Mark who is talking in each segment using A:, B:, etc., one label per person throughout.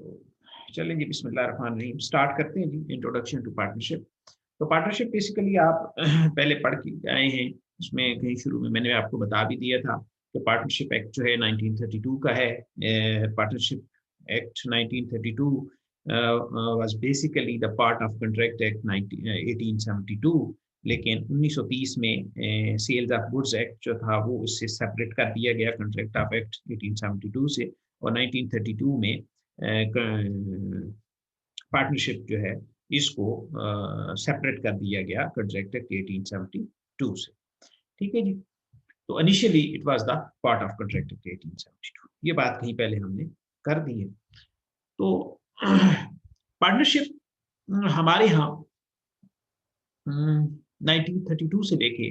A: तो चलें जी, बिस्मिल्लाहिर्रहमानिर्रहीम स्टार्ट करते हैं जी। Introduction to partnership. तो पार्टनरशिप बेसिकली आप पहले पढ़ के आए हैं। इसमें कहीं शुरू में मैंने आपको बता भी दिया था कि पार्टनरशिप एक्ट जो है 1932 का है। Partnership act 1932 was basically the part of contract act 1872, लेकिन 1930 में सेल्स ऑफ गुड्स एक्ट जो था वो इससे सेपरेट कर दिया गया कॉन्ट्रैक्ट ऑफ एक्ट 1872 से, और 1932 में पार्टनरशिप जो है इसको सेपरेट कर दिया गया कॉन्ट्रैक्ट एक्ट 1872 से। ठीक है जी। तो initially it was the part of contract act 1872। ये बात कहीं पहले हमने कर दी है। तो पार्टनरशिप हमारे यहाँ 1932 से लेके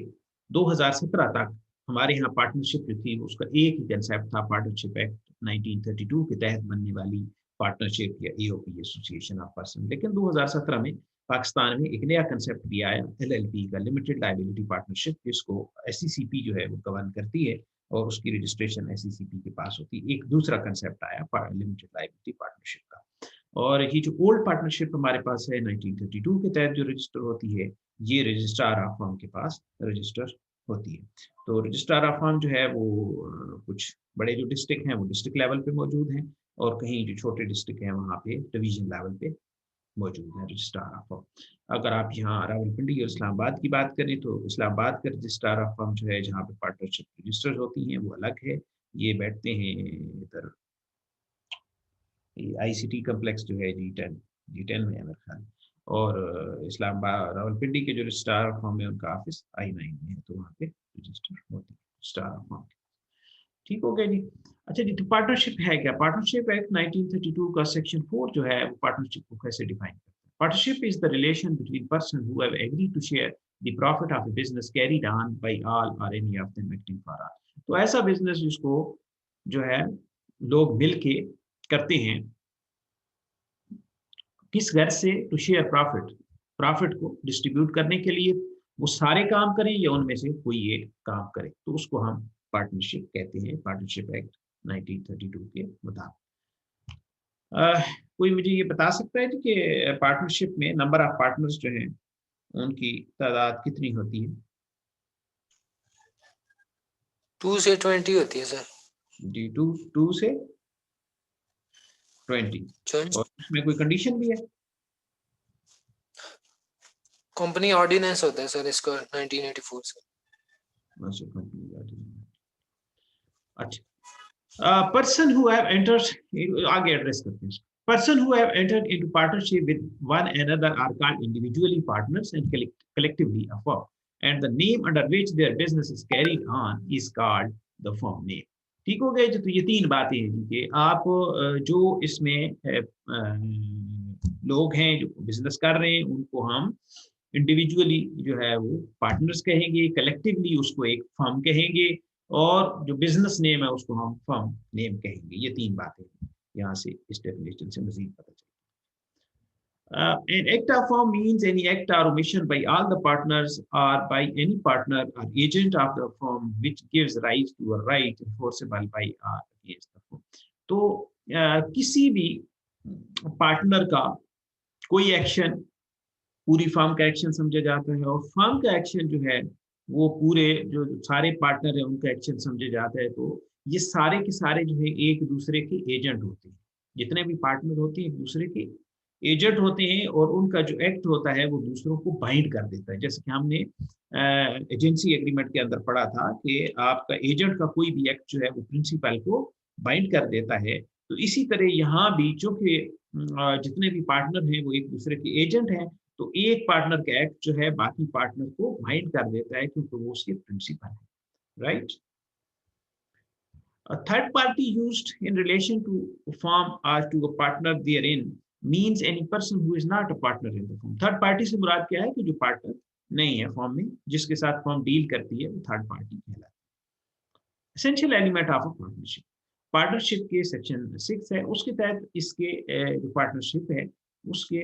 A: 2017 तक हमारे यहाँ पार्टनरशिप जो थी उसका एक ही कंसेप्ट था, पार्टनरशिप एक्ट 1932 के तहत बनने वाली पार्टनरशिप या ईओपी, एसोसिएशन ऑफ पर्सन। लेकिन 2017 में पाकिस्तान में एक नया कंसेप्ट भी आया, एलएलपी का, लिमिटेड लायबिलिटी पार्टनरशिप, जिसको एससीसीपी जो है वो गवर्न करती है और उसकी रजिस्ट्रेशन एससीसीपी के पास होती है। एक दूसरा कंसेप्ट आया लिमिटेड लायबिलिटी पार्टनरशिप का। और ये जो ओल्ड पार्टनरशिप हमारे पास है 1932 के तहत जो रजिस्टर होती है, ये रजिस्ट्रार ऑफ फर्म के पास रजिस्टर होती है। तो रजिस्ट्रार ऑफ फर्म जो है वो कुछ बड़े जो डिस्ट्रिक्ट हैं वो डिस्ट्रिक्ट लेवल पे मौजूद हैं, और कहीं जो छोटे डिस्ट्रिक्ट हैं वहाँ पे डिवीजन लेवल पे मौजूद है रजिस्ट्रार ऑफ फर्म। अगर आप यहाँ रावलपिंडी और इस्लामाबाद की बात करें तो इस्लामाबाद का रजिस्ट्रार ऑफ फर्म जो है जहाँ पे पार्टनरशिप रजिस्टर होती हैं वो अलग है। ये बैठते हैं इधर आईसीटी कम्प्लेक्स जो है जी10 में है मेरे ख्याल। और इस्लामाबाद रावलपिंडी के जो रजिस्ट्रार ऑफ फर्म है उनका ऑफिस I9 में है, तो वहाँ पे रजिस्टर होती है रजिस्ट्रार ऑफ फर्म। ठीक हो गया जी। अच्छा जी, तो पार्टनरशिप है क्या? पार्टनरशिप एक्ट 1932 का सेक्शन 4 जो है वो पार्टनरशिप को कैसे डिफाइन करता है? Partnership is the relation between person who have agreed to share the profit of a business carried on by all or any of them acting for all. तो ऐसा बिजनेस जिसको जो है लोग मिलके करते हैं, किस घर से? टू शेयर प्रॉफिट, प्रॉफिट को डिस्ट्रीब्यूट करने के लिए वो सारे काम करें या उनमें से कोई एक काम करे, तो उसको हम पार्टनरशिप कहते हैं, पार्टनरशिप एक्ट 1932 के मुताबिक। कोई मुझे ये बता सकता है कि पार्टनरशिप में नंबर ऑफ पार्टनर्स जो हैं उनकी तादाद कितनी होती है?
B: 2 से 20 होती है सर।
A: जी, 2 से 20। और उसमें कोई कंडीशन भी है?
B: कंपनी ऑर्डिनेंस होता है सर इसका 1984 से।
A: अच्छा, पर्सन हु हैव एंटर्ड, आगे एड्रेस करते हैं। Person who have entered into partnership with one another are called individually partners and collectively a firm, and the name under which their business is carried on is called the firm name। ठीक हो गया जी। तो ये तीन बातें हैं कि आप जो इसमें लोग हैं जो बिजनेस कर रहे हैं उनको हम इंडिविजुअली जो है वो पार्टनर्स कहेंगे, कलेक्टिवली उसको एक फर्म कहेंगे, और जो बिजनेस नेम है उसको हम फर्म नेम कहेंगे। ये तीन बातें यहाँ से इस डेफिनेशन से मजीद पता चलती है। An act of firm means any act or omission by all the partners or by any partner or agent of the firm which gives rise to a right enforceable by or against the firm। तो किसी भी partner का कोई action पूरी firm का action समझा जाता है, और फर्म का एक्शन जो है वो पूरे जो सारे पार्टनर है उनका एक्शन समझा जाता है। तो ये सारे के सारे जो है एक दूसरे के एजेंट होते हैं। जितने भी पार्टनर होते हैं एक दूसरे के एजेंट होते हैं, और उनका जो एक्ट होता है वो दूसरों को बाइंड कर देता है। जैसे कि हमने एजेंसी एग्रीमेंट के अंदर पढ़ा था कि आपका एजेंट का कोई भी एक्ट जो है वो प्रिंसिपल को बाइंड कर देता है। तो इसी तरह यहाँ भी चूंकि जितने भी पार्टनर हैं वो एक दूसरे के एजेंट हैं, तो एक पार्टनर का एक्ट जो है बाकी पार्टनर को बाइंड कर देता है क्योंकि वो उसके प्रिंसिपल है, right. A third party used in relation to a firm or to a partner therein means any person who is not a partner in the firm। Third party से मुराद क्या है? कि जो पार्टनर नहीं है फर्म में, जिसके साथ फर्म डील करती है, वो थर्ड पार्टी कहलाता है। Essential element of a partnership, partnership के सेक्शन 6 है, उसके तहत इसके जो पार्टनरशिप है उसके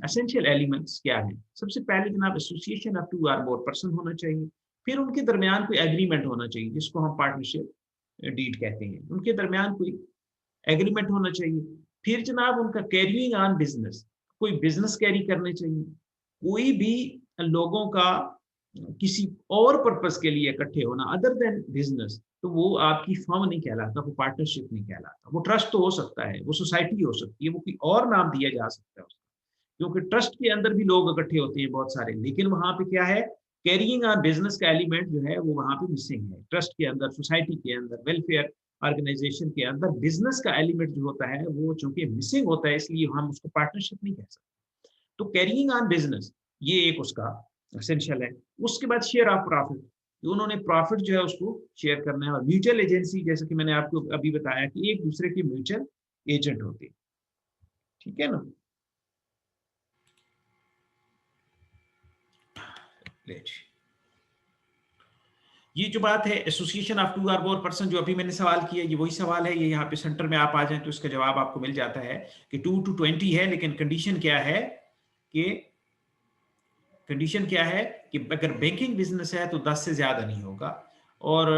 A: एसेंशियल एलिमेंट्स क्या हैं? सबसे पहले जनाब एसोसिएशन ऑफ 2 और मोर पर्सन होना चाहिए। फिर उनके दरमियान कोई एग्रीमेंट होना चाहिए जिसको हम पार्टनरशिप डीड कहते हैं। उनके दरमियान कोई एग्रीमेंट होना चाहिए। फिर जनाब उनका कैरिंग ऑन बिजनेस, कोई बिजनेस कैरी करने चाहिए, कोई भी लोगों का किसी और पर्पस के लिए इकट्ठे होना अदर देन बिजनेस, तो वो आपकी फर्म नहीं कहलाता, वो पार्टनरशिप नहीं कहलाता। वो ट्रस्ट तो हो सकता है, वो सोसाइटी हो सकती है, वो कोई और नाम दिया जा सकता है उसका, क्योंकि ट्रस्ट के अंदर भी लोग इकट्ठे होते हैं बहुत सारे, लेकिन वहां पे क्या है, कैरिंग ऑन बिजनेस का एलिमेंट जो है वो वहां पे मिसिंग है। ट्रस्ट के अंदर, सोसाइटी के अंदर, वेलफेयर ऑर्गेनाइजेशन के अंदर बिजनेस का एलिमेंट जो होता है वो चूंकि मिसिंग होता है, इसलिए हम उसको पार्टनरशिप नहीं कह सकते। तो कैरिंग ऑन बिजनेस ये एक उसका एसेंशियल है। उसके बाद शेयर ऑफ प्रॉफिट, तो उन्होंने प्रॉफिट जो है उसको शेयर करना है। और म्यूचुअल एजेंसी, जैसे कि मैंने आपको अभी बताया कि एक दूसरे के म्यूचुअल एजेंट होते हैं, ठीक है ना। ये जो बात है एसोसिएशन ऑफ टू और मोर पर्सन, जो अभी मैंने सवाल किया, ये वही सवाल है। ये यहाँ पे सेंटर में आप आ जाए तो इसका जवाब आपको मिल जाता है कि 2 to 20 है, लेकिन कंडीशन क्या है कि अगर बैंकिंग बिजनेस है तो 10 से ज्यादा नहीं होगा, और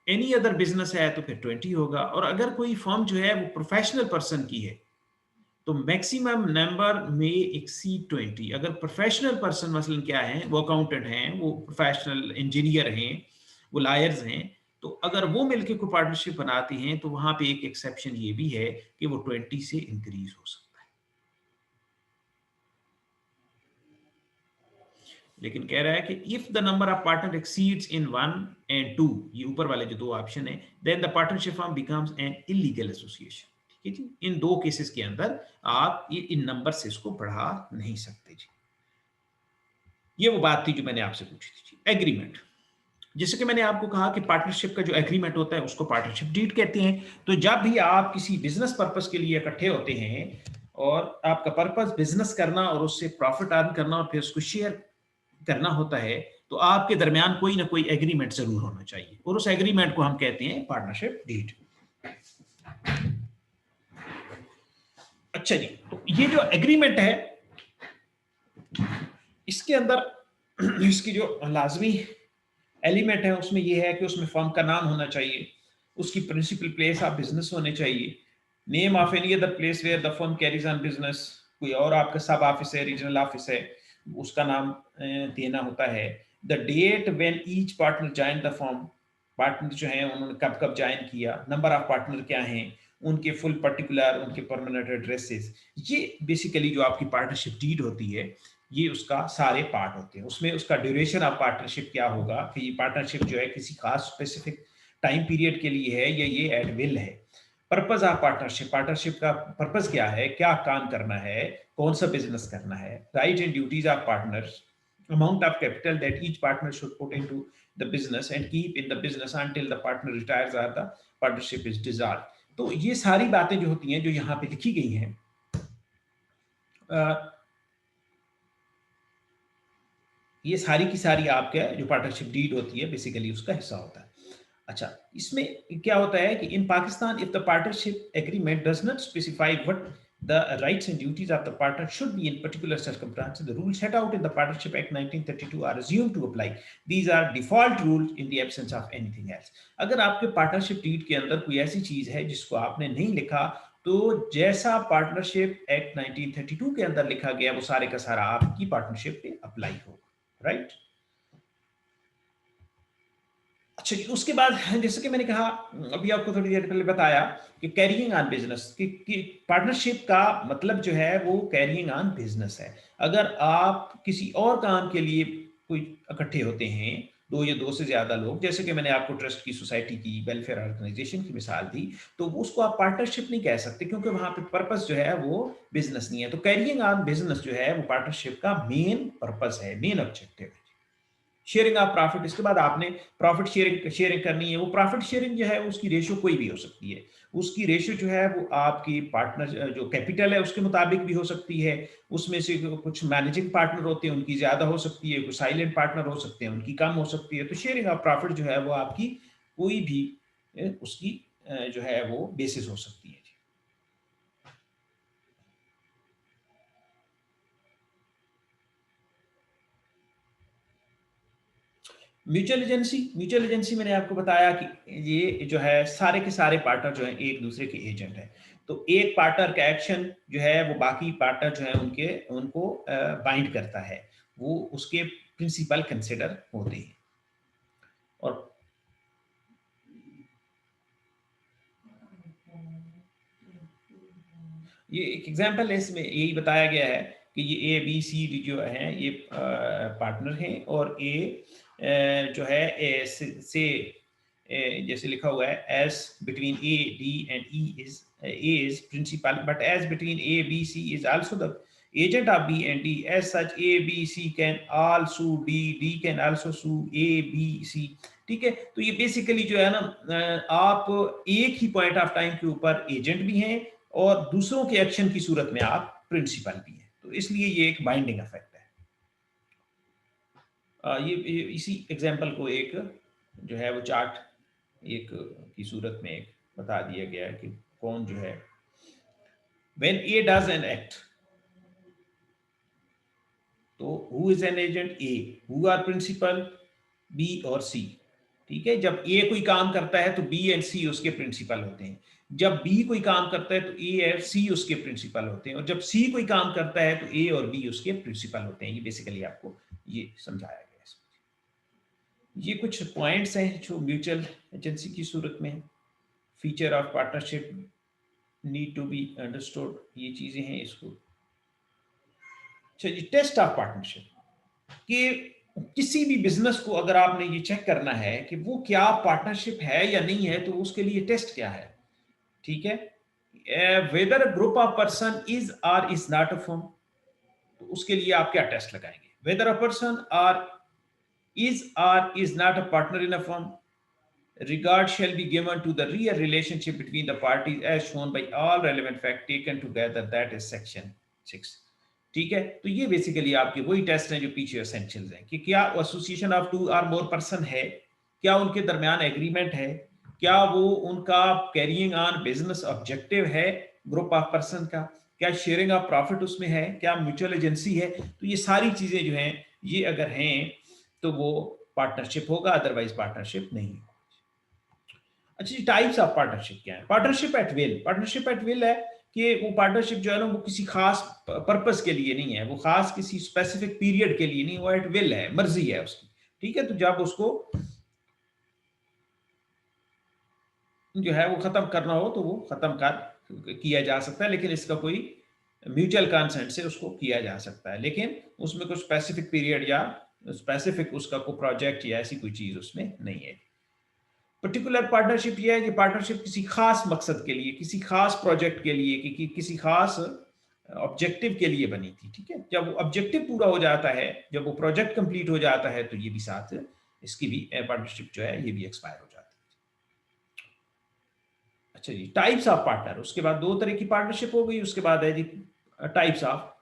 A: एनी अदर बिजनेस है तो फिर 20 होगा। और अगर कोई फर्म जो है वो प्रोफेशनल पर्सन की है तो मैक्सिमम नंबर में एक्सीड 20। अगर प्रोफेशनल पर्सन मसलन क्या है, वो अकाउंटेंट हैं, वो प्रोफेशनल इंजीनियर हैं, वो लायर्स हैं, तो अगर वो मिलकर कोई पार्टनरशिप बनाती हैं तो वहां पे एक एक्सेप्शन ये भी है कि वो 20 से इंक्रीज हो सकता है। लेकिन कह रहा है कि if the number of partner exceeds in 1 and 2, ये ऊपर वाले जो दो ऑप्शन है, then the partnership firm becomes an illegal association. ठीक है जी, इन दो केसेस के अंदर आप ये इन नंबर से इसको बढ़ा नहीं सकते जी। ये वो बात थी जो मैंने आपसे पूछी थी। एग्रीमेंट, जैसे कि मैंने आपको कहा कि पार्टनरशिप का जो एग्रीमेंट होता है उसको पार्टनरशिप डीड कहते हैं। तो जब भी आप किसी बिजनेस पर्पस के लिए इकट्ठे होते हैं और आपका पर्पस बिजनेस करना और उससे प्रॉफिट अर्न करना और फिर उसको शेयर करना होता है, तो आपके दरमियान कोई ना कोई एग्रीमेंट जरूर होना चाहिए, और उस एग्रीमेंट को हम कहते हैं पार्टनरशिप डीड। अच्छा जी, तो ये जो एग्रीमेंट है इसके अंदर इसकी जो लाजमी एलिमेंट है उसमें यह है कि उसमें फर्म का नाम होना चाहिए, उसकी प्रिंसिपल प्लेस ऑफ बिजनेस होने चाहिए, name of any other place where the firm carries on business, कोई और आपका सब ऑफिस है, रीजनल ऑफिस है, उसका नाम देना होता है। The date when each partner join the firm, partner जो है उन्होंने कब कब ज्वाइन किया, नंबर ऑफ पार्टनर क्या हैं, उनके फुल पर्टिकुलर, उनके परमानेंट एड्रेसेस, ये बेसिकली जो आपकी पार्टनरशिप डीड होती है ये उसका सारे पार्ट होते हैं। उसमें उसका ड्यूरेशन ऑफ पार्टनरशिप क्या होगा कि ये पार्टनरशिप जो है किसी खास स्पेसिफिक टाइम पीरियड के लिए है या ये एट विल है। पर्पस ऑफ पार्टनरशिप, पार्टनरशिप का पर्पस क्या है, क्या काम करना है, कौन सा बिजनेस करना है। Right and duties of partners, amount of capital that each partner should put into the business and keep in the business until the partner retires or the partnership is dissolved। तो ये सारी बातें जो होती हैं जो यहाँ पे लिखी गई हैं, ये सारी की सारी आपके जो पार्टनरशिप डीड होती है बेसिकली उसका हिस्सा होता है। अच्छा, इसमें क्या होता है कि in Pakistan if the partnership agreement does not specify what the rights and duties of the partner should be in particular circumstances, the rules set out in the Partnership Act 1932 are assumed to apply. These are default rules in the absence of anything else। अगर आपके partnership deed के अंदर कोई ऐसी चीज है जिसको आपने नहीं लिखा, तो जैसा पार्टनरशिप एक्ट 1932 के अंदर लिखा गया वो सारे का सारा आपकी पार्टनरशिप पे अप्लाई होगा। राइट, अच्छा जी, उसके बाद जैसे कि मैंने कहा, अभी आपको थोड़ी देर पहले बताया कि कैरिंग ऑन बिजनेस कि पार्टनरशिप का मतलब जो है वो कैरिंग ऑन बिजनेस है। अगर आप किसी और काम के लिए कोई इकट्ठे होते हैं, दो या दो से ज्यादा लोग, जैसे कि मैंने आपको ट्रस्ट की, सोसाइटी की, वेलफेयर ऑर्गेनाइजेशन की मिसाल दी, तो उसको आप पार्टनरशिप नहीं कह सकते क्योंकि वहां पे पर्पस जो है वो बिजनेस नहीं है। तो कैरिंग ऑन बिजनेस जो है वो पार्टनरशिप का मेन पर्पस है, मेन ऑब्जेक्टिव है। शेयरिंग ऑफ प्रॉफिट, इसके बाद आपने प्रॉफिट शेयरिंग शेयरिंग करनी है। वो प्रॉफिट शेयरिंग जो है उसकी रेशियो कोई भी हो सकती है। उसकी रेशियो जो है वो आपकी पार्टनर जो कैपिटल है उसके मुताबिक भी हो सकती है। उसमें से कुछ मैनेजिंग पार्टनर होते हैं उनकी ज्यादा हो सकती है, कुछ साइलेंट पार्टनर हो सकते हैं उनकी कम हो सकती है। तो शेयरिंग ऑफ प्रॉफिट जो है वो आपकी कोई भी उसकी जो है वो बेसिस हो सकती है। म्यूचुअल एजेंसी मैंने आपको बताया कि ये जो है सारे के सारे पार्टनर जो है एक दूसरे के एजेंट है। तो एक पार्टनर का एक्शन जो है वो बाकी पार्टनर जो है उनको बाइंड करता है, वो उसके प्रिंसिपल कंसिडर होते हैं। और ये एक एग्जांपल है, इसमें यही बताया गया है कि ये A B C D जो है ये पार्टनर हैं, और ए जो है से जैसे लिखा हुआ है S between A is principal, but as between A B C is also the agent of B and D. As such A B C can all sue D can also sue A B C। ठीक है, तो ये basically जो है ना आप एक ही point of time के ऊपर एजेंट भी हैं और दूसरों के एक्शन की सूरत में आप प्रिंसिपल भी हैं, तो इसलिए ये एक बाइंडिंग इफेक्ट है। ये इसी एग्जांपल को एक जो है वो चार्ट एक की सूरत में एक बता दिया गया है कि कौन जो है when A does an act, तो who is an agent? A. Who are principal? B और सी। ठीक है, जब ए कोई काम करता है तो बी एंड सी उसके प्रिंसिपल होते हैं, जब बी कोई काम करता है तो ए और सी उसके प्रिंसिपल होते हैं, और जब सी कोई काम करता है तो ए और बी उसके प्रिंसिपल होते हैं। ये बेसिकली आपको ये समझाया गया है। ये कुछ पॉइंट्स हैं जो म्यूचुअल एजेंसी की सूरत में feature of partnership need to be understood, ये चीजें हैं इसको। अच्छा, ये टेस्ट ऑफ पार्टनरशिप कि किसी भी बिजनेस को अगर आपने ये चेक करना है कि वो क्या पार्टनरशिप है या नहीं है, तो उसके लिए टेस्ट क्या है? ठीक है, whether group of person is और इज नॉट अ फर्म, तो उसके लिए आप क्या टेस्ट लगाएंगे? वेदर अ पर्सन और is not a partner in a firm, regard shall be given to the real relationship between the parties as shown by all relevant facts taken together, that is section 6। ठीक है, तो ये basically आपके वही test हैं जो पीछे essentials हैं कि क्या एसोसिएशन ऑफ टू और मोर पर्सन है, क्या उनके दरमियान एग्रीमेंट है, क्या वो उनका कैरिंग ऑन बिजनेस ऑब्जेक्टिव है ग्रुप ऑफ पर्सन का, क्या शेयरिंग ऑफ प्रॉफिट उसमें है, क्या म्यूचुअल एजेंसी है। तो ये सारी चीजें जो हैं ये अगर हैं तो वो पार्टनरशिप होगा, अदरवाइज पार्टनरशिप नहीं होगा। अच्छा, टाइप्स ऑफ पार्टनरशिप क्या है? पार्टनरशिप एट विल है कि वो पार्टनरशिप जो है ना वो किसी खास पर्पस के लिए नहीं है, वो खास किसी स्पेसिफिक पीरियड के लिए नहीं, वो एट विल है, मर्जी है उसकी। ठीक है, तो जब उसको जो है वो खत्म करना हो तो वो खत्म कर किया जा सकता है, लेकिन इसका कोई म्यूचुअल कंसेंट से उसको किया जा सकता है, लेकिन उसमें कोई स्पेसिफिक पीरियड या स्पेसिफिक उसका कोई प्रोजेक्ट या ऐसी कोई चीज उसमें नहीं है। पर्टिकुलर पार्टनरशिप ये है कि पार्टनरशिप किसी खास मकसद के लिए, किसी खास प्रोजेक्ट के लिए, किसी खास ऑब्जेक्टिव के लिए बनी थी। ठीक है, जब वो ऑब्जेक्टिव पूरा हो जाता है, जब वो प्रोजेक्ट कंप्लीट हो जाता है, तो ये भी साथ इसकी भी पार्टनरशिप जो है ये भी एक्सपायर हो जाती है। अच्छा जी, टाइप्स ऑफ पार्टनर, उसके बाद दो तरह की पार्टनरशिप हो गई, उसके बाद है जी टाइप्स ऑफ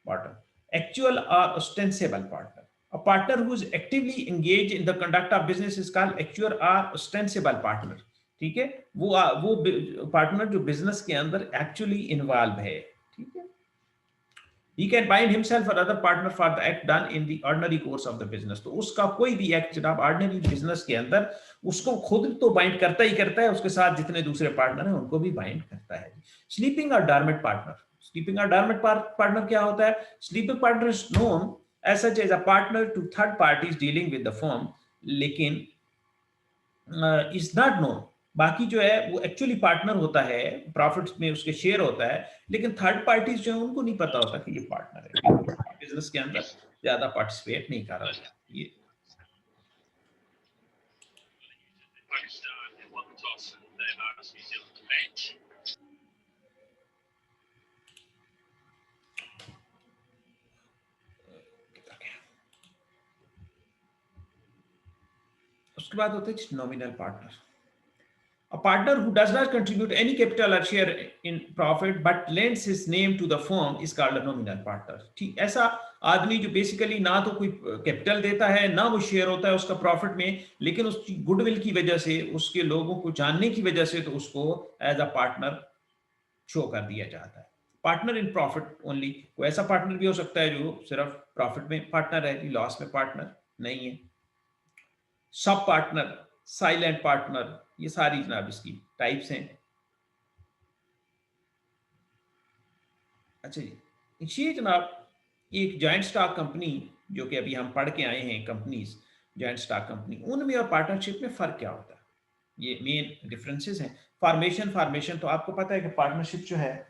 A: पार्टनर। एक्चुअल और ostensible partner, a partner who is actively engaged in the conduct of business is called actual or ostensible partner। ठीक है, वो पार्टनर जो बिजनेस के अंदर एक्चुअली इन्वॉल्व है। ठीक है, he can bind himself or other partner for the act done in the ordinary course of the business। तो उसका कोई भी एक्ट जनाब ऑर्डिनरी बिजनेस के अंदर उसको खुद तो बाइंड करता ही करता है, उसके साथ जितने दूसरे पार्टनर हैं उनको भी बाइंड करता है। स्लीपिंग और डॉर्मेंट पार्टनर, स्लीपिंग और डॉर्मेंट पार्टनर क्या होता है? Sleeping partner is known as such as a partner to third parties dealing with the firm, लेकिन इज नॉट नोन, बाकी जो है वो एक्चुअली पार्टनर होता है, प्रॉफिट्स में उसके शेयर होता है, लेकिन थर्ड पार्टीज जो है उनको नहीं पता होता कि ये पार्टनर है, बिजनेस के अंदर ज्यादा पार्टिसिपेट नहीं कर रहा होता ये। उसके बाद होते हैं nominal partner. A partner who does not contribute any capital or share in profit but lends his name to the firm is called a nominal partner। ठीक, ऐसा आदमी जो बेसिकली ना तो कोई कैपिटल देता है ना वो शेयर होता है उसका प्रॉफिट में, लेकिन उसकी गुडविल की वजह से, उसके लोगों को जानने की वजह से, तो उसको एज अ पार्टनर शो कर दिया जाता है। पार्टनर इन प्रॉफिट ओनली, कोई ऐसा पार्टनर भी हो सकता है जो सिर्फ प्रॉफिट में पार्टनर है, लॉस में पार्टनर नहीं है। सब पार्टनर, साइलेंट पार्टनर, ये सारी जनाब इसकी टाइप्स हैं। अच्छा जी, ये जनाब एक जॉइंट स्टॉक कंपनी जो कि अभी हम पढ़ के आए हैं, कंपनीज जॉइंट स्टॉक कंपनी, उनमें और पार्टनरशिप में फ़र्क क्या होता है, ये मेन डिफरेंसेस हैं। फॉर्मेशन तो आपको पता है कि पार्टनरशिप जो है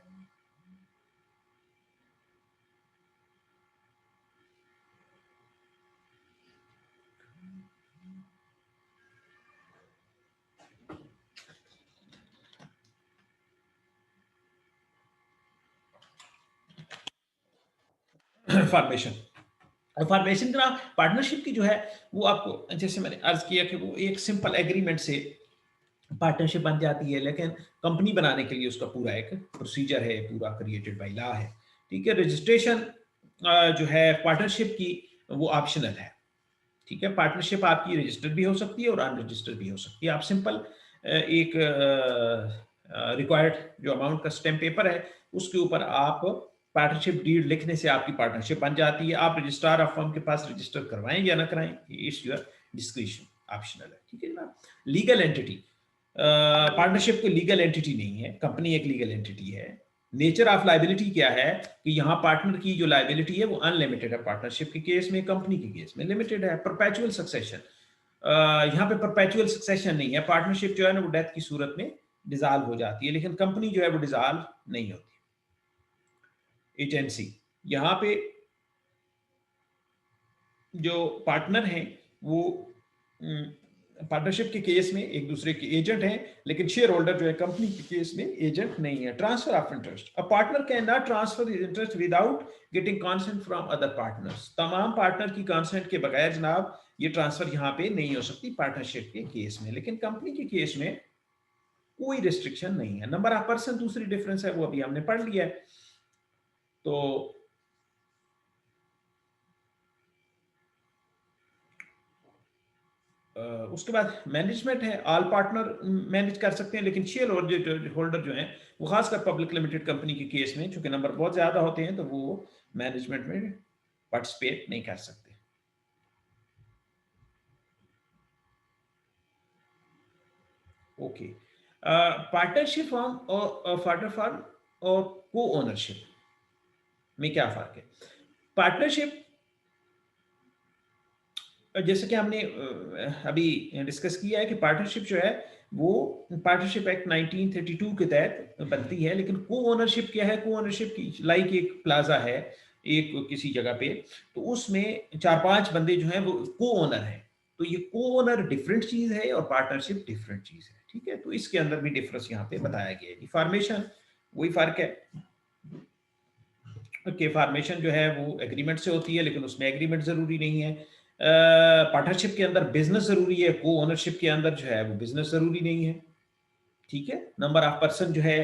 A: फॉर्मेशन, फॉर्मेशन का पार्टनरशिप की जो है वो आपको, जैसे मैंने अर्ज किया कि वो एक सिंपल एग्रीमेंट से पार्टनरशिप बन जाती है, लेकिन कंपनी बनाने के लिए उसका पूरा एक प्रोसीजर है, पूरा क्रिएटेड बाय लॉ है। ठीक है, रजिस्ट्रेशन जो है पार्टनरशिप की वो ऑप्शनल है। ठीक है, पार्टनरशिप आपकी रजिस्टर्ड भी हो सकती है और अनरजिस्टर्ड भी हो सकती है। आप सिंपल एक रिक्वायर्ड जो अमाउंट का स्टैम्प पेपर है उसके ऊपर आप पार्टनरशिप डीड लिखने से आपकी पार्टनरशिप बन जाती है। आप रजिस्ट्रार ऑफ फर्म के पास रजिस्टर करवाएं या ना कराएं, इट्स योर डिस्क्रिप्शन, ऑप्शनल है। ठीक है ना। लीगल एंटिटी, पार्टनरशिप कोई लीगल एंटिटी नहीं है, कंपनी एक लीगल एंटिटी है। नेचर ऑफ लाइबिलिटी क्या है कि यहाँ पार्टनर की जो लाइबिलिटी है वो अनलिमिटेड है, पार्टनरशिप के केस में, कंपनी के केस में लिमिटेड है। परपेचुअल सक्सेशन, यहाँ पे परपेचुअल सक्सेशन नहीं है। पार्टनरशिप जो है ना वो डेथ की सूरत में डिजॉल्व हो जाती है, लेकिन कंपनी जो है वो डिजॉल्व नहीं होती। एजेंसी, यहाँ पे जो पार्टनर हैं वो पार्टनरशिप के केस में एक दूसरे के एजेंट हैं, लेकिन शेयर होल्डर जो है कंपनी के केस में एजेंट नहीं है। Transfer of interest, a partner can not transfer interest without getting consent from other partners. तमाम पार्टनर की कंसेंट के बगैर जनाब ये ट्रांसफर यहाँ पे नहीं हो सकती पार्टनरशिप के केस में, लेकिन कंपनी के केस में कोई रिस्ट्रिक्शन नहीं है। नंबर ऑफ पर्सन दूसरी डिफरेंस है, वो अभी हमने पढ़ लिया है। तो उसके बाद मैनेजमेंट है, ऑल पार्टनर मैनेज कर सकते हैं, लेकिन शेयर होल्डर जो हैं वो खासकर पब्लिक लिमिटेड कंपनी के केस में चूंकि नंबर बहुत ज्यादा होते हैं तो वो मैनेजमेंट में पार्टिसिपेट नहीं कर सकते। ओके, पार्टनरशिप फॉर्म और पार्टनर फॉर्म और को ओनरशिप में क्या फर्क है। पार्टनरशिप, जैसे कि हमने अभी डिस्कस किया है कि पार्टनरशिप जो है वो पार्टनरशिप एक्ट 1932 के तहत बनती है, लेकिन को ओनरशिप क्या है। को ओनरशिप की लाइक एक प्लाजा है एक किसी जगह पे, तो उसमें चार पांच बंदे जो हैं वो को ओनर हैं। तो ये को ओनर डिफरेंट चीज है और पार्टनरशिप डिफरेंट चीज है। ठीक है, तो इसके अंदर भी डिफरेंस यहाँ पे बताया गया है। फॉर्मेशन वही फर्क है कि फॉर्मेशन जो है वो एग्रीमेंट से होती है, लेकिन उसमें एग्रीमेंट जरूरी नहीं है। पार्टनरशिप के अंदर बिजनेस जरूरी है, को ओनरशिप के अंदर जो है वो बिजनेस जरूरी नहीं है। ठीक है, नंबर ऑफ पर्सन जो है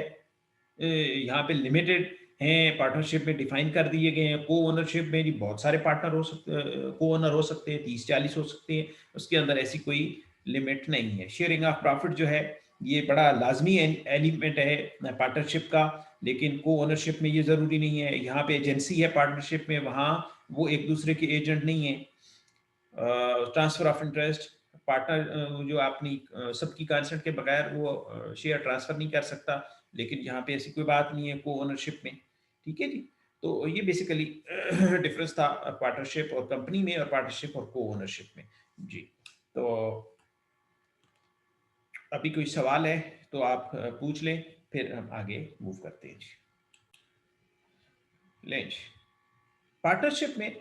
A: यहाँ पे लिमिटेड हैं, पार्टनरशिप में डिफाइन कर दिए गए हैं। को ओनरशिप में भी बहुत सारे पार्टनर हो सकते, को ओनर हो सकते हैं, 30-40 हो सकते हैं, उसके अंदर ऐसी कोई लिमिट नहीं है। शेयरिंग ऑफ प्रॉफिट जो है ये बड़ा लाजमी एलिमेंट है पार्टनरशिप का, लेकिन को ओनरशिप में ये जरूरी नहीं है। यहाँ पे एजेंसी है पार्टनरशिप में, वहाँ वो एक दूसरे के एजेंट नहीं है। ट्रांसफर ऑफ इंटरेस्ट, पार्टनर जो अपनी सबकी कंसेंट के बगैर वो शेयर ट्रांसफर नहीं कर सकता, लेकिन यहाँ पे ऐसी कोई बात नहीं है को ओनरशिप में। ठीक है जी, तो ये बेसिकली डिफरेंस था पार्टनरशिप और कंपनी में और पार्टनरशिप और को ओनरशिप में जी। तो अभी कोई सवाल है तो आप पूछ लें, फिर हम आगे मूव करते हैं जी। लें जी, पार्टनरशिप में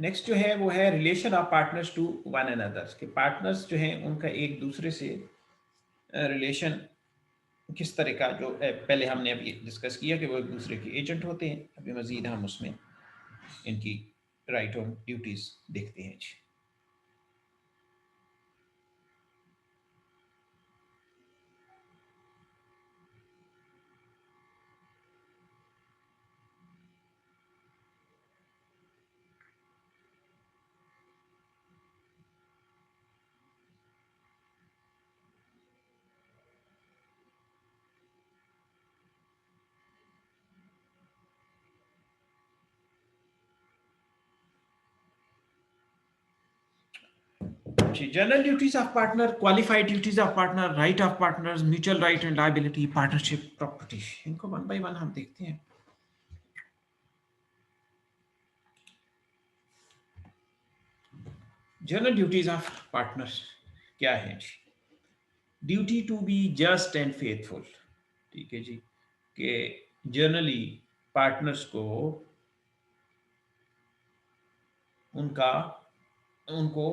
A: नेक्स्ट जो है वो है relation of partners to one another, के पार्टनर्स जो हैं उनका एक दूसरे से रिलेशन किस तरह का, जो पहले हमने अभी डिस्कस किया कि वो एक दूसरे के एजेंट होते हैं। अभी मजीद हम उसमें इनकी राइट और ड्यूटीज देखते हैं जी। General duties of partner, qualified duties of partner, right of partners, mutual right and liability, partnership property, इनको वन बाय वन हम देखते हैं। जनरल ड्यूटीज ऑफ पार्टनर्स क्या है जी? Duty to be just and faithful, ठीक है जी, कि जनरली पार्टनर्स को उनको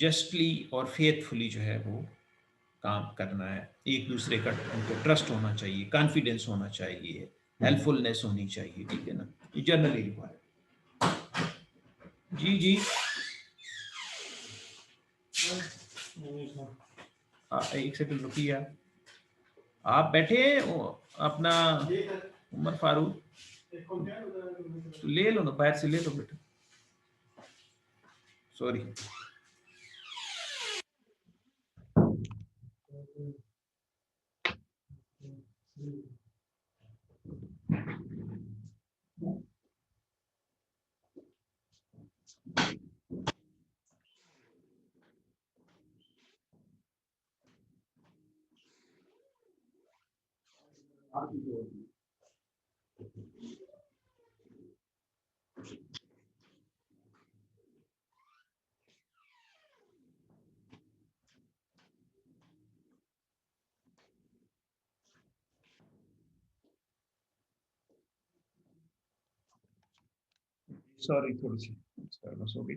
A: जस्टली और फेथफुली जो है वो काम करना है, एक दूसरे का उनको ट्रस्ट होना चाहिए, कॉन्फिडेंस होना चाहिए, हेल्पफुलनेस होनी चाहिए, ठीक है ना, ये जनरली रिक्वायर्ड। जी जी एक सेकंड रुकिए, आप बैठे अपना उमर फारूक तो ले लो ना, बाहर से ले लो बेटा, सॉरी। सॉरी थोड़ी सी डिस्टर्बेंस हो गई।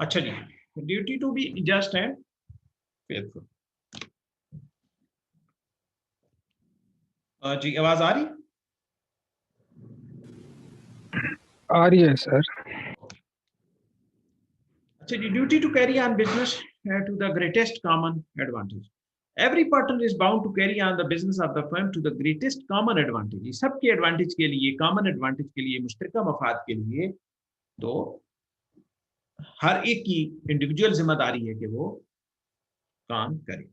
A: अच्छा जी, duty to be just and faithful. जी आवाज आ रही?
C: आ रही है सर।
A: अच्छा जी, duty to carry on business to the greatest common advantage. Every partner is bound to carry on the business of the firm to the greatest common advantage. सबके एडवांटेज के लिए, कॉमन एडवांटेज के लिए, मुश्तरका मफाद के लिए, तो हर एक की इंडिविजुअल जिम्मेदारी है कि वो काम करे।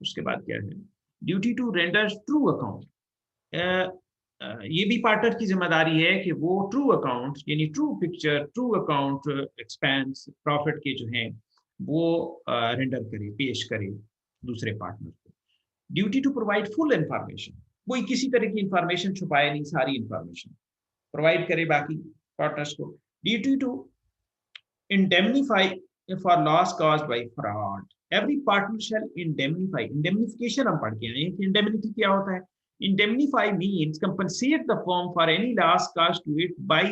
A: उसके बाद क्या है? Duty to render true account. ये भी पार्टनर की जिम्मेदारी है कि वो ट्रू अकाउंट, यानी true picture, true account, expense, profit के जो हैं वो रेंडर करे, पेश करे दूसरे पार्टनर को। Duty to provide full information, कोई किसी तरह की इंफॉर्मेशन छुपाए नहीं, सारी इंफॉर्मेशन प्रोवाइड करे बाकी पार्टनर्स को। Duty to indemnify for loss caused by fraud. Every partner shall indemnify, indemnification हम पढ़ के आए हैं कि इंडेमनिटी क्या होता है। Indemnify means compensate the firm for any loss caused to it by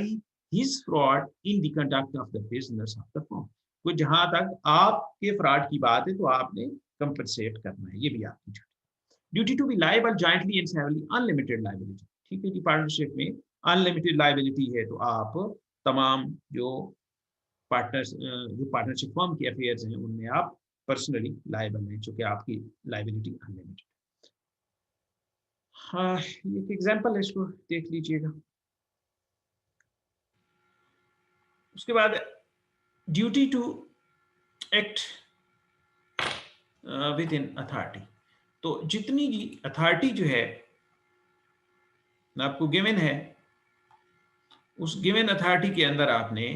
A: his fraud in the conduct of the business of the firm. तो जहां तक आपके फ्रॉड की बात है तो आपने कंपनसेट करना है, ये भी आपकी duty. Duty to be liable jointly and severally, unlimited liability, ठीक है जी। पार्टनरशिप में अनलिमिटेड लायबिलिटी है, तो आप तमाम जो पार्टनरशिप फर्म के अफेयर्स हैं उनमें आप पर्सनली लायबल हैं, चूंकि आपकी लायबिलिटी अनलिमिटेड। हाँ, ये एक एग्जाम्पल है, इसको देख लीजिएगा। उसके बाद duty to act within authority, तो जितनी अथॉरिटी जो है आपको गिवन है, उस गिवन अथॉरिटी के अंदर आपने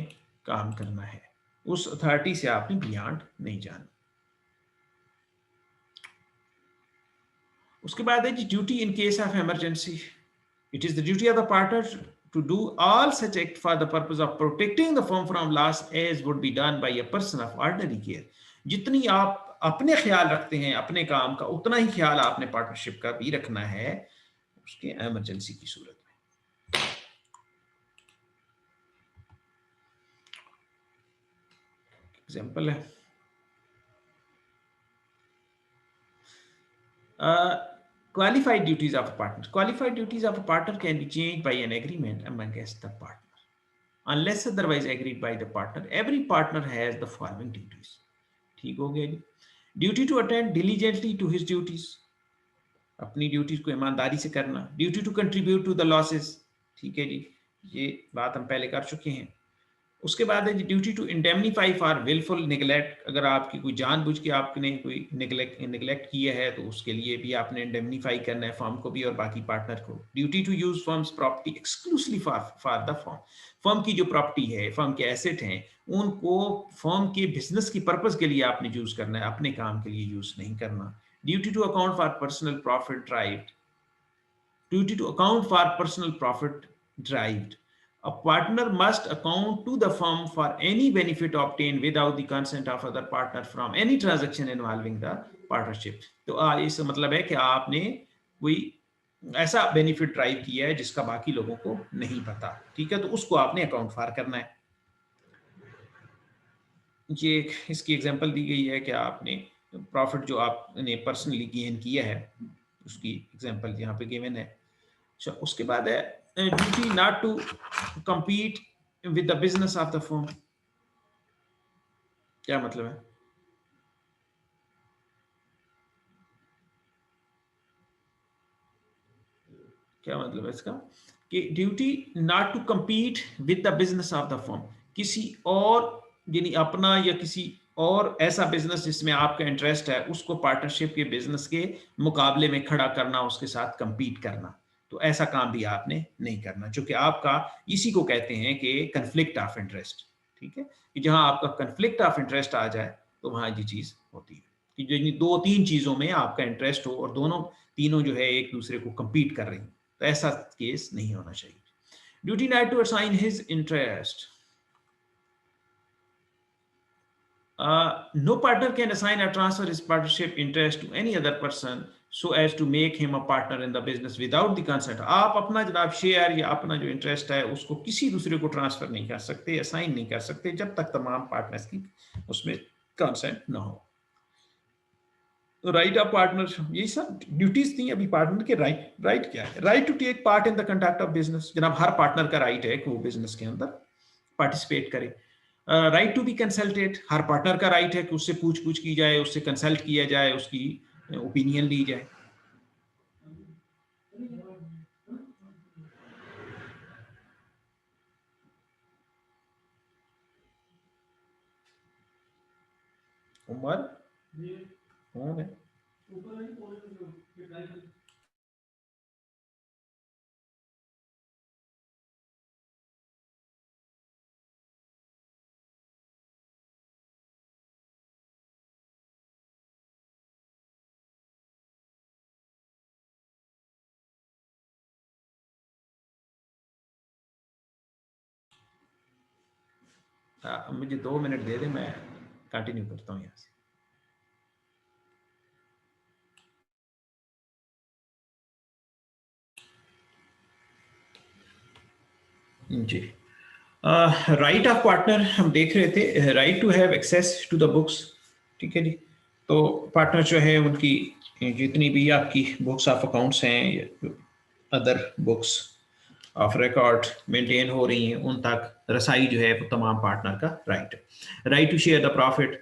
A: काम करना है, उस अथॉरिटी से आपने बियॉन्ड नहीं जाना। उसके बाद है जी duty in case of emergency. It is the duty of the partner to do all such act for the purpose of protecting the firm from loss as would be done by a person of ordinary care. जितनी आप अपने ख्याल रखते हैं अपने काम का, उतना ही ख्याल आपने पार्टनरशिप का भी रखना है उसके इमरजेंसी की सूरत में। एग्जाम्पल है qualified duties of a partner. Qualified duties of a partner can be changed by an agreement amongst the partner. Unless otherwise agreed by the partner, every partner has the following duties. ठीक हो गया जी। Duty to attend diligently to his duties, अपनी duties को ईमानदारी से करना। Duty to contribute to the losses, ठीक है जी, ये बात हम पहले कर चुके हैं। उसके बाद है duty to indemnify for wilful neglect, अगर आपकी कोई जानबूझ के आपने कोई निगलेक्ट किया है तो उसके लिए भी आपने इंडेमनीफाई करना है फर्म को भी और बाकी पार्टनर को। Duty to use firm's property exclusively for the firm, firm की जो प्रॉपर्टी है, फर्म के एसेट हैं, उनको फर्म के बिजनेस की पर्पज के लिए आपने यूज करना है, अपने काम के लिए यूज नहीं करना। Duty to account for personal profit derived, duty to account for personal profit derived. A partner must account to the firm for any benefit obtained without the consent of other partner from any transaction involving the partnership. तो इसका मतलब है कि आपने कोई ऐसा benefit drive किया है जिसका बाकी लोगों को नहीं पता, ठीक है, तो उसको आपने अकाउंट फॉर करना है। ये इसकी एग्जांपल दी गई है कि आपने प्रॉफिट जो आपने पर्सनली गेन किया है उसकी एग्जांपल यहाँ पे गिवन है। अच्छा, उसके बाद है duty not to compete with the business of the firm। क्या मतलब है? क्या मतलब है इसका कि duty not to compete with the business of the firm, किसी और यानी अपना या किसी और ऐसा बिजनेस जिसमें आपका इंटरेस्ट है उसको पार्टनरशिप के बिजनेस के मुकाबले में खड़ा करना, उसके साथ compete करना, तो ऐसा काम भी आपने नहीं करना, जो कि आपका इसी को कहते हैं कि कन्फ्लिक्ट ऑफ इंटरेस्ट। ठीक है, कि जहां आपका कन्फ्लिक्ट ऑफ इंटरेस्ट आ जाए तो वहां ये चीज होती है कि जो दो तीन चीजों में आपका इंटरेस्ट हो और दोनों तीनों जो है एक दूसरे को compete कर रही हो, तो ऐसा केस नहीं होना चाहिए। Duty not to assign his interest, no partner can assign or transfer his partnership interest to any other person so as to make him a partner in the business without the consent। आप अपना जनाब share या अपना जो interest है उसको किसी दूसरे को ट्रांसफर नहीं कर सकते, असाइन नहीं कर सकते जब तक तमाम पार्टनर्स की उसमें कंसेंट ना हो। राइट ऑफ पार्टनर, ये सब ड्यूटीज थी। अभी पार्टनर के राइट क्या है? Right to take part in the conduct of business, जनाब हर पार्टनर का राइट है कि वो बिजनेस के अंदर पार्टिसिपेट करे। राइट टू बी कंसल्टेड, हर पार्टनर का राइट है कि उससे पूछ की जाए, उससे कंसल्ट किया जाए, उसकी ओपिनियन ली जाए। उमर कौन है? मुझे 2 मिनट दे दे, मैं कंटिन्यू करता हूँ यहाँ से। जी, राइट ऑफ पार्टनर हम देख रहे थे, right to have access to the books. ठीक है जी, तो पार्टनर जो है उनकी जितनी भी आपकी बुक्स ऑफ अकाउंट्स हैं, other books of record maintain हो रही हैं, उन तक रसाई जो है वो तमाम पार्टनर का राइट है। Right to share the profit,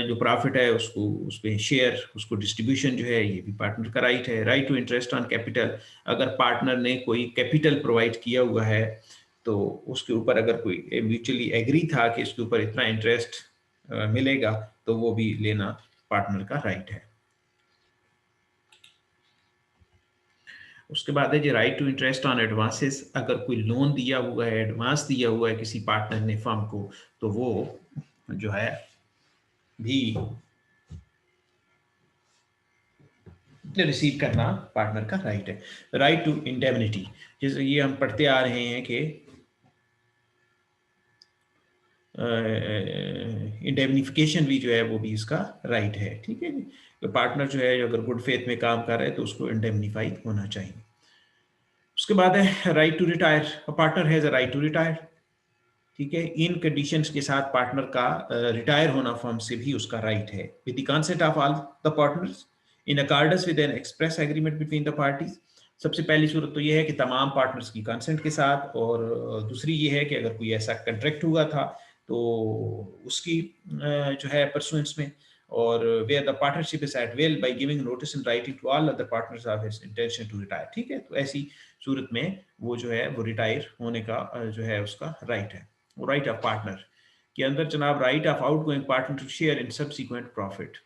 A: जो प्रॉफिट है उसको उस पर शेयर, उसको डिस्ट्रीब्यूशन जो है ये भी पार्टनर का राइट है। Right to interest on capital, अगर पार्टनर ने कोई कैपिटल प्रोवाइड किया हुआ है तो उसके ऊपर अगर कोई म्यूचुअली एग्री था कि इसके ऊपर इतना इंटरेस्ट मिलेगा तो वो भी लेना पार्टनर का राइट है। उसके बाद है जी right to interest on advances, अगर कोई लोन दिया हुआ है, एडवांस दिया हुआ है किसी पार्टनर ने फर्म को, तो वो जो है भी रिसीव करना पार्टनर का राइट है। राइट टू इंडेमनिटी, जैसे ये हम पढ़ते आ रहे हैं कि इंडेमनिफिकेशन भी जो है वो भी इसका राइट है। ठीक है जी, तो पार्टनर जो है अगर गुड फेथ में काम कर रहे हैं तो उसको इंडेमनीफाई होना चाहिए। उसके बाद है right to retire, partner has a right to retire. ठीक है, इन कंडीशंस के साथ पार्टनर का रिटायर होना फर्म से भी उसका राइट है, with the consent of all the partners in accordance with N express agreement between the parties. सबसे पहली सूरत तो ये है कि तमाम पार्टनर्स की कंसेंट के साथ, और दूसरी ये है कि अगर कोई ऐसा कंट्रैक्ट हुआ था तो उसकी जो है परसुएंस में, और where the partnership is at will by giving notice in writing to all other partners of his intention to retire. ठीक है, तो ऐसी सूरत में वो जो है वो रिटायर होने का जो है उसका राइट है। राइट ऑफ पार्टनर के अंदर जनाब right of outgoing partner to share in subsequent profit.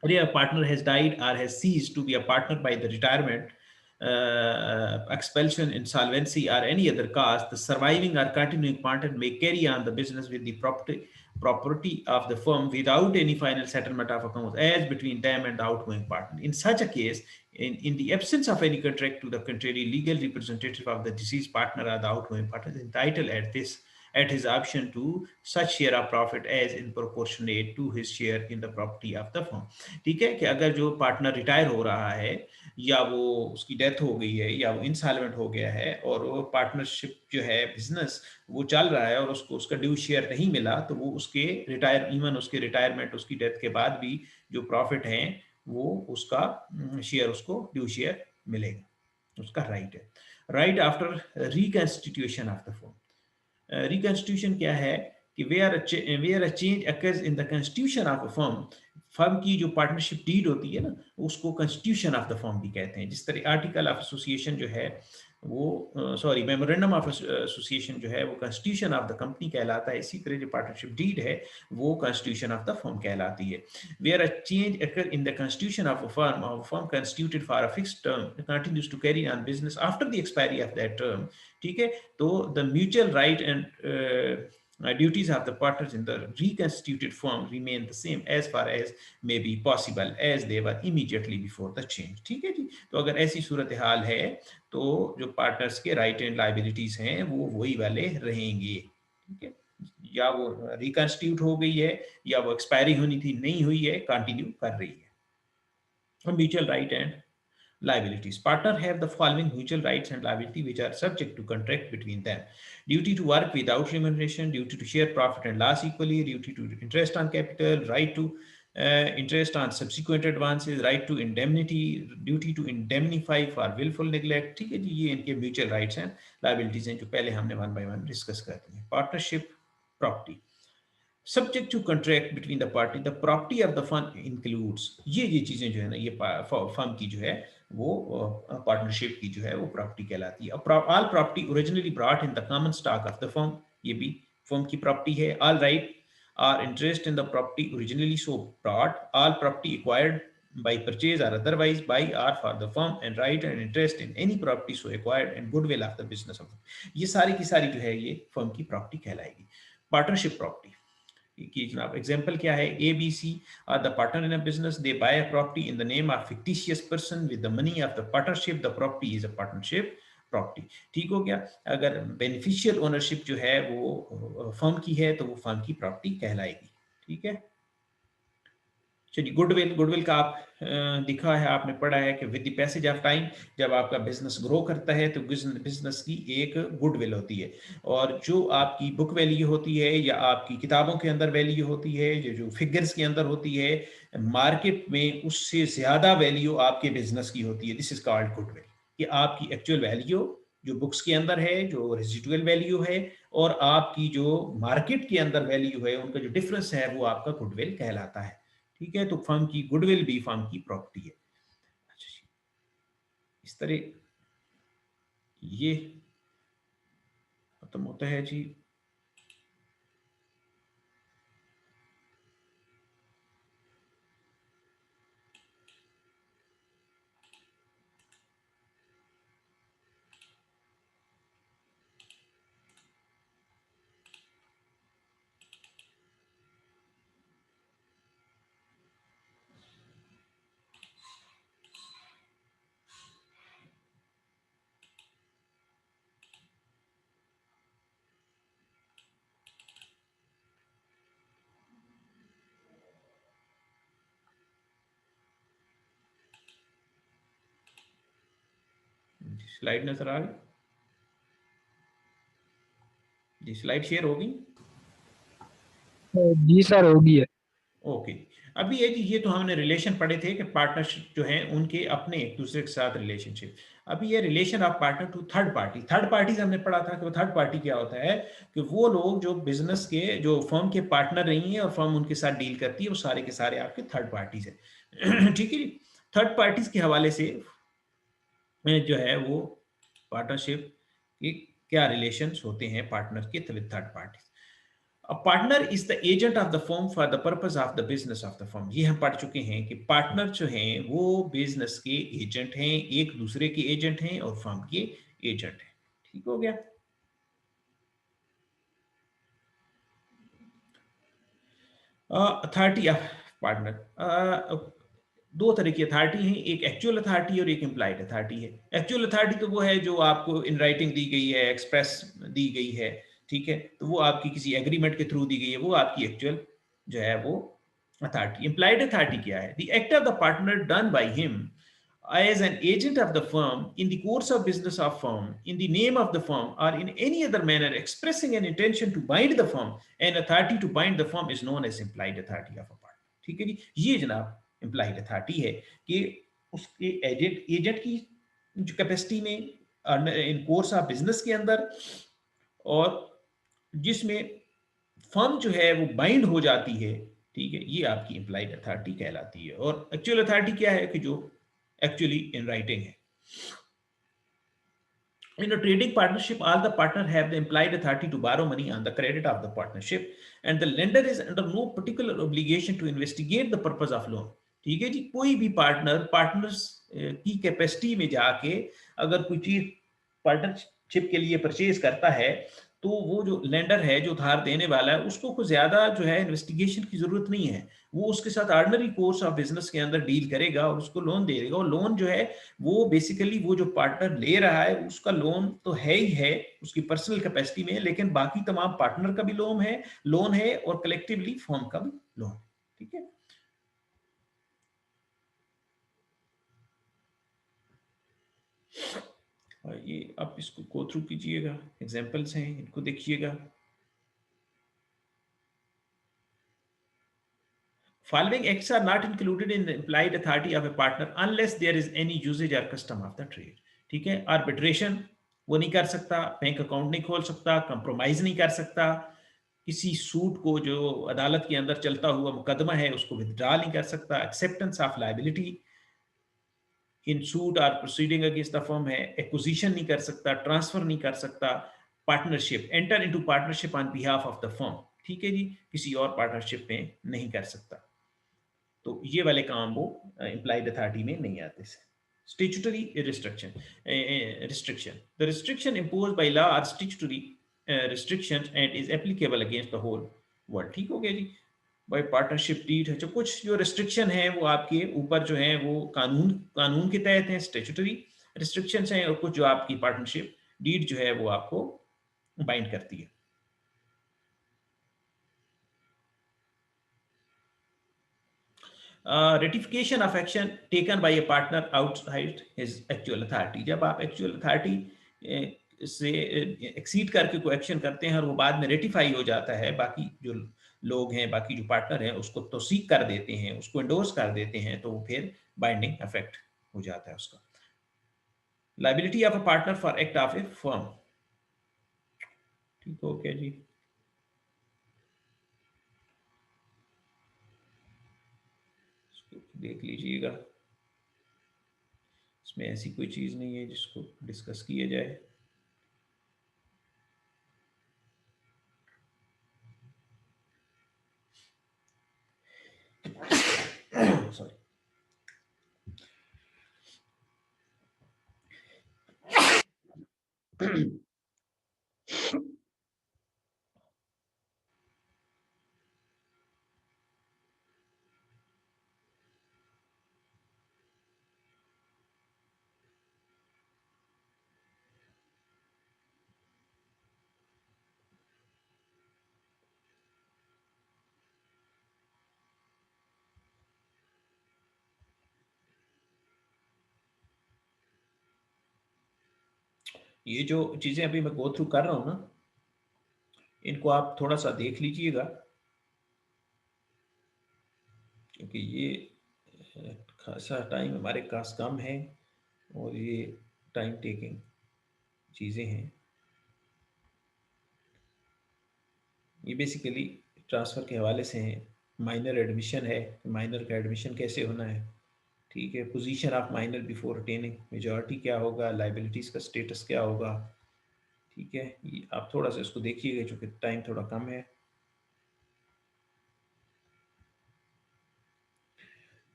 A: A partner has died or has ceased to be a partner by the retirement, expulsion, insolvency, or any other cause, the surviving or continuing partner may carry on the business with the property of the firm without any final settlement of accounts as between them and the outgoing partner. In such a case, in the absence of any contract to the contrary, legal representative of the deceased partner or the outgoing partner is entitled at his option to such share of profit as in proportionate to his share in the property of the firm. ठीक है कि अगर जो partner retire हो रहा है या वो उसकी डेथ हो गई है या वो इंसॉल्वेंट हो गया है और वो पार्टनरशिप जो है बिजनेस वो चल रहा है और उसको उसका ड्यू शेयर नहीं मिला, तो वो उसके उसके रिटायरमेंट उसकी डेथ के बाद भी जो प्रॉफिट है वो उसका शेयर उसको ड्यू शेयर मिलेगा, उसका राइट है. Right after reconstitution of the firm. Reconstitution क्या है कि where a change occurs in the constitution of a firm की जो पार्टनरशिप डीड होती है ना उसको कंस्टिट्यूशन ऑफ द फर्म भी कहते हैं. जिस तरह आर्टिकल ऑफ एसोसिएशन जो है वो मेमोरेंडम ऑफ एसोसिएशन जो है वो कंस्टिट्यूशन ऑफ द कंपनी कहलाता है, इसी तरह जो पार्टनरशिप डीड है वो कंस्टिट्यूशन ऑफ द फर्म कहलाती है. Where a change occur in the constitution of a firm constituted for a fixed term continues to carry on business after the expiry of that term. ठीक है, तो the mutual right and duties of the partners in the reconstituted firm remain the same as far as may be possible as they were immediately before the change. ठीक है जी, तो अगर ऐसी सूरत हाल है तो जो पार्टनर्स के राइट एंड लाइबिलिटीज हैं वो वही वाले रहेंगे. ठीक है, या वो रिकंस्टिट्यूट हो गई है या वो एक्सपायरी होनी थी नहीं हुई है, कंटिन्यू कर रही है. Mutual right and liabilities. Partners have the following mutual rights and liability which are subject to contract between them: duty to work without remuneration, duty to share profit and loss equally, duty to interest on capital, right to interest on subsequent advances, right to indemnity, duty to indemnify for willful neglect. ठीक है जी, ये इनके mutual rights हैं, liabilities हैं जो पहले हमने one by one discuss कर दी हैं. Partnership property. Subject to contract between the party, the property of the fund includes, ये चीजें जो है ना ये फर्म की जो है वो पार्टनरशिप की जो है वो प्रॉपर्टी कहलाती है. All property originally brought in the common stock of the firm, ये भी फर्म की प्रॉपर्टी है. All right or interest in the property originally so brought, all property acquired by purchase or otherwise by or for the firm, and right and interest in any property so acquired and goodwill of the business of ये सारी की सारी जो है ये firm की property कहलाएगी. Partnership property की जनाब एग्जांपल क्या है? A B C are the partner in a business, they buy a property in the name of fictitious person with the money of the partnership, the property is a partnership property. ठीक हो गया. अगर beneficial ownership जो है वो firm की है तो वो फर्म की प्रॉपर्टी कहलाएगी. ठीक है, चलिए. गुडविल का आप दिखा है, आपने पढ़ा है कि with the passage of time जब आपका बिजनेस ग्रो करता है तो बिजनेस की एक गुडविल होती है, और जो आपकी बुक वैल्यू होती है या आपकी किताबों के अंदर वैल्यू होती है, जो फिगर्स के अंदर होती है, मार्केट में उससे ज्यादा वैल्यू आपके बिजनेस की होती है. दिस इज कॉल्ड गुडविल, कि आपकी एक्चुअल वैल्यू जो बुक्स के अंदर है, जो रेजिडुअल वैल्यू है, और आपकी जो मार्केट के अंदर वैल्यू है, उनका जो डिफरेंस है वो आपका गुडविल कहलाता है. ठीक है, तो फर्म की गुडविल भी फर्म की प्रॉपर्टी है. इस तरह ये खत्म होता है जी. स्लाइड नजर आ गई जी? स्लाइड शेयर होगी?
C: जी सर, होगी है.
A: ओके. अभी ये तो हमने रिलेशन पढ़े थे कि पार्टनरशिप जो है उनके अपने एक दूसरे के साथ रिलेशनशिप. अभी ये relation of partner to third party. Third parties हमने पढ़ा था कि वो थर्ड पार्टी क्या होता है, कि वो लोग जो बिजनेस के जो फर्म के पार्टनर नहीं है और फर्म उनके साथ डील करती है, वो सारे के सारे आपके थर्ड पार्टीज है. ठीक है जी. थर्ड पार्टीज के हवाले से जो है वो पार्टनरशिप की क्या रिलेशंस होते हैं पार्टनर के with third party. A partner is the agent of the firm for the purpose of the business of the firm। ये हम पढ़ चुके हैं कि पार्टनर जो हैं वो बिजनेस के एजेंट हैं, एक दूसरे के एजेंट हैं और फर्म के एजेंट हैं। ठीक हो गया। अथॉरिटी ऑफ पार्टनर, दो तरह की अथॉरिटी है, एक एक्चुअल अथॉरिटी और एक इम्प्लाइड अथॉरिटी है। एक्चुअल अथॉरिटी तो वो है जो आपको इन राइटिंग दी गई है, एक्सप्रेस दी गई है, ठीक है, तो वो आपकी किसी एग्रीमेंट के थ्रू दी गई है, वो आपकी एक्चुअल जो है वो अथॉरिटी। इम्प्लाइड अथॉरिटी क्या है? The act of the partner done by him as an agent of the firm in the course of business of firm in the name of the firm or in any other manner expressing an intention to bind the firm, an authority to bind the firm is known as implied authority of a partner। ठीक है जी, ये जनाब implied authority है कि उसके agent की जो capacity में इन कोर्स ऑफ बिजनेस के अंदर, और जिसमें फर्म जो है वो बाइंड हो जाती है, ठीक है, ये आपकी इम्प्लाइड अथॉरिटी कहलाती है। और एक्चुअल अथॉरिटी क्या है कि जो एक्चुअली इन राइटिंग है। In a trading partnership, all the partners have the implied authority to borrow money on the credit of the partnership, and the lender is under no particular obligation to investigate the purpose of loan। ठीक है जी, कोई भी partners की capacity में जाके अगर कोई चीज पार्टनरशिप के लिए परचेज करता है, तो वो जो लेंडर है, जो उधार देने वाला है, उसको कुछ ज्यादा जो है इन्वेस्टिगेशन की जरूरत नहीं है। वो उसके साथ ऑर्डिनरी कोर्स ऑफ बिजनेस के अंदर डील करेगा और उसको लोन दे देगा। और लोन जो है वो बेसिकली वो जो पार्टनर ले रहा है उसका लोन तो है ही है उसकी पर्सनल कैपेसिटी में, लेकिन बाकी तमाम पार्टनर का भी लोन है और कलेक्टिवली फर्म का भी लोन। ठीक है, और ये आप इसको गो थ्रू कीजिएगा, एग्जांपल्स हैं, इनको देखिएगा। Following acts are not included in the implied authority of a partner unless there is any usage or custom of the trade। ठीक है, आर्बिट्रेशन वो नहीं कर सकता, बैंक अकाउंट नहीं खोल सकता, कंप्रोमाइज नहीं कर सकता, किसी सूट को जो अदालत के अंदर चलता हुआ मुकदमा है उसको विथड्रॉ नहीं कर सकता, acceptance of liability in suit और प्रोसीडिंग अगेंस्ट द फर्म है, एक्विजिशन नहीं कर सकता, ट्रांसफर नहीं कर सकता, partnership enter into partnership on behalf of the firm, ठीक है जी, किसी और पार्टनरशिप में नहीं कर सकता। तो ये वाले काम वो इम्प्लाइड अथॉरिटी में नहीं आते। Statutory restriction, the restriction imposed by law are statutory restrictions and is applicable against the whole world. ठीक हो गया जी, बाय पार्टनरशिप डीड है, जो कुछ जो रिस्ट्रिक्शन है वो आपके ऊपर जो है वो कानून के तहत हैं, स्टैट्यूटरी रिस्ट्रिक्शंस हैं, और कुछ जो आपकी पार्टनरशिप डीड जो है वो आपको बाइंड करती है। Ratification of action taken by A partner outside his actual authority, जब आप एक्चुअल अथॉरिटी से एक्सीड करके कोई एक्शन करते हैं और वो बाद में रेटिफाई हो जाता है, बाकी जो लोग हैं, बाकी जो पार्टनर हैं उसको तौसीक कर देते हैं, उसको एंडोर्स कर देते हैं, तो वो फिर बाइंडिंग इफेक्ट हो जाता है उसका। Liability of a partner for act of A firm. ठीक हो गया जी, देख लीजिएगा, इसमें ऐसी कोई चीज नहीं है जिसको डिस्कस किया जाए। सॉरी, ये जो चीजें अभी मैं गो थ्रू कर रहा हूं ना, इनको आप थोड़ा सा देख लीजिएगा, क्योंकि ये खासा टाइम हमारे पास कम है और ये टाइम टेकिंग चीज़ें हैं। ये बेसिकली ट्रांसफ़र के हवाले से हैं। माइनर एडमिशन है, माइनर का एडमिशन कैसे होना है, ठीक है, position of minor before attaining majority क्या होगा, लाइबिलिटीज़ का स्टेटस क्या होगा, ठीक है, ये आप थोड़ा सा इसको देखिएगा चूंकि टाइम थोड़ा कम है।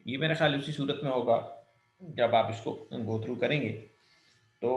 A: ये मेरा ख्याल उसी सूरत में होगा जब आप इसको गो थ्रू करेंगे। तो